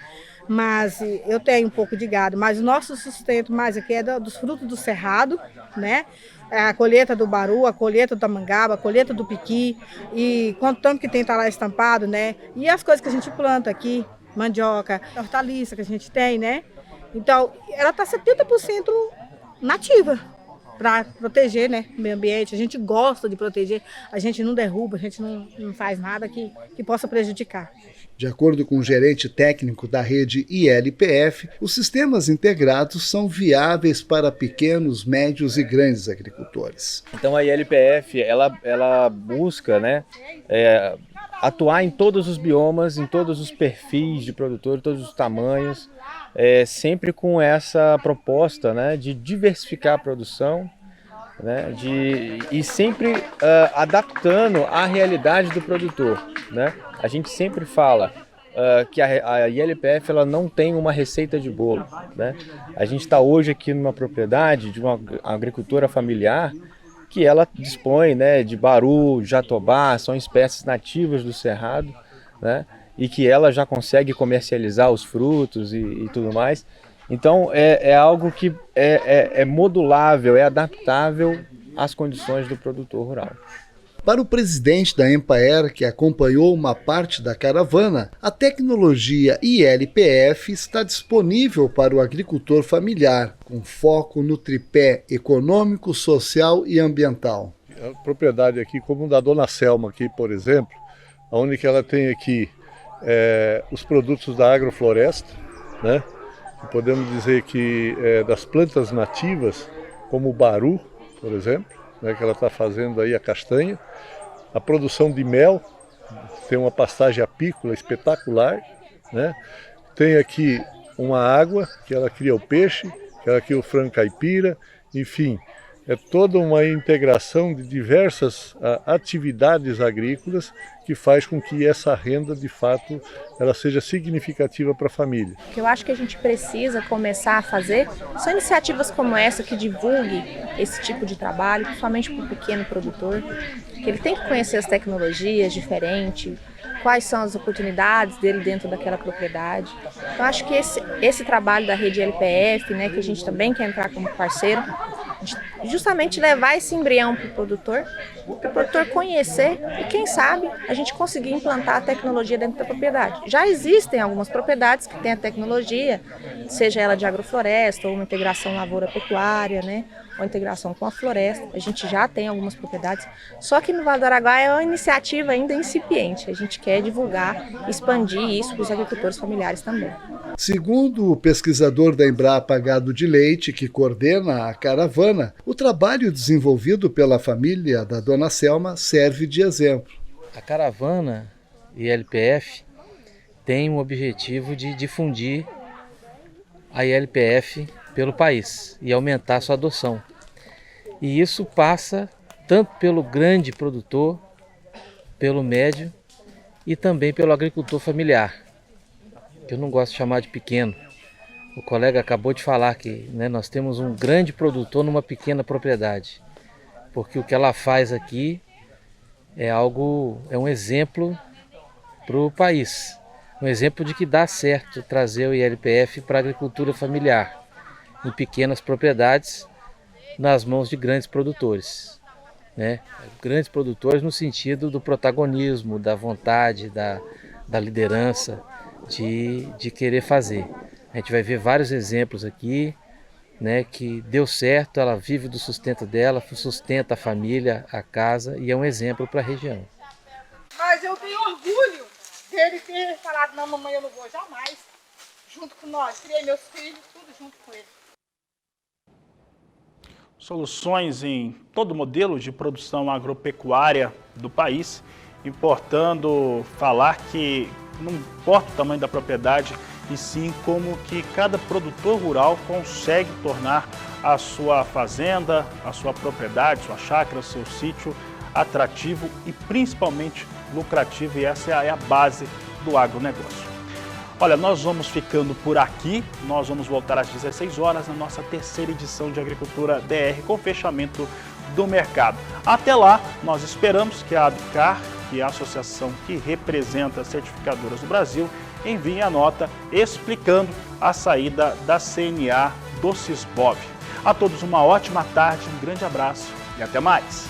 Mas eu tenho um pouco de gado, mas o nosso sustento mais aqui é dos frutos do cerrado, né? A colheita do baru, a colheita da mangaba, a colheita do piqui, e quanto tanto que tem tá lá estampado, né? E as coisas que a gente planta aqui, mandioca, hortaliça que a gente tem, né? Então, ela está 70% nativa, para proteger, né, o meio ambiente. A gente gosta de proteger, a gente não derruba, a gente não faz nada que possa prejudicar. De acordo com o gerente técnico da rede ILPF, os sistemas integrados são viáveis para pequenos, médios e grandes agricultores. Então a ILPF ela busca, né, atuar em todos os biomas, em todos os perfis de produtor, todos os tamanhos, sempre com essa proposta, né, de diversificar a produção, né, e sempre adaptando à realidade do produtor, né? A gente sempre fala que a ILPF ela não tem uma receita de bolo, né? A gente está hoje aqui numa propriedade de uma agricultora familiar que ela dispõe, né, de baru, jatobá, são espécies nativas do cerrado, né? E que ela já consegue comercializar os frutos e tudo mais. Então é algo que é modulável, é adaptável às condições do produtor rural. Para o presidente da Empaer, que acompanhou uma parte da caravana, a tecnologia ILPF está disponível para o agricultor familiar, com foco no tripé econômico, social e ambiental. A propriedade aqui, como da dona Selma aqui, por exemplo, onde ela tem aqui os produtos da agrofloresta, né? Podemos dizer que das plantas nativas, como o baru, por exemplo, né, que ela está fazendo aí a castanha, a produção de mel, tem uma pastagem apícola espetacular, né? Tem aqui uma água, que ela cria o peixe, que ela cria o frango caipira, enfim, é toda uma integração de diversas atividades agrícolas que faz com que essa renda, de fato, ela seja significativa para a família. O que eu acho que a gente precisa começar a fazer são iniciativas como essa que divulgue esse tipo de trabalho, principalmente para o pequeno produtor, que ele tem que conhecer as tecnologias diferentes, quais são as oportunidades dele dentro daquela propriedade. Então acho que esse trabalho da rede LPF, né, que a gente também quer entrar como parceiro, justamente levar esse embrião para o produtor conhecer e, quem sabe, a gente conseguir implantar a tecnologia dentro da propriedade. Já existem algumas propriedades que têm a tecnologia, seja ela de agrofloresta ou uma integração lavoura-pecuária, né? Ou integração com a floresta. A gente já tem algumas propriedades, só que no Vale do Araguaia é uma iniciativa ainda incipiente. A gente quer divulgar, expandir isso para os agricultores familiares também. Segundo o pesquisador da Embrapa Gado de Leite, que coordena a caravana, o trabalho desenvolvido pela família da Dona Selma serve de exemplo. A caravana ILPF tem o objetivo de difundir a ILPF pelo país e aumentar sua adoção. E isso passa tanto pelo grande produtor, pelo médio e também pelo agricultor familiar, que eu não gosto de chamar de pequeno. O colega acabou de falar que, né, nós temos um grande produtor numa pequena propriedade, porque o que ela faz aqui é um exemplo para o país, um exemplo de que dá certo trazer o ILPF para a agricultura familiar, em pequenas propriedades, nas mãos de grandes produtores, né? Grandes produtores no sentido do protagonismo, da vontade, da liderança, de querer fazer. A gente vai ver vários exemplos aqui, né, que deu certo, ela vive do sustento dela, sustenta a família, a casa, e é um exemplo para a região. Mas eu tenho orgulho dele ter falado, não, mamãe, eu não vou jamais, junto com nós, criei meus filhos, tudo junto com ele. Soluções em todo o modelo de produção agropecuária do país, importando falar que não importa o tamanho da propriedade, e sim como que cada produtor rural consegue tornar a sua fazenda, a sua propriedade, sua chácara, seu sítio atrativo e principalmente lucrativo, e essa é a base do agronegócio. Olha, nós vamos ficando por aqui, nós vamos voltar às 16 horas na nossa terceira edição de Agricultura BR com fechamento do mercado. Até lá, nós esperamos que a ABICAR, que é a associação que representa as certificadoras do Brasil, envie a nota explicando a saída da CNA do Sisbov. A todos uma ótima tarde, um grande abraço e até mais!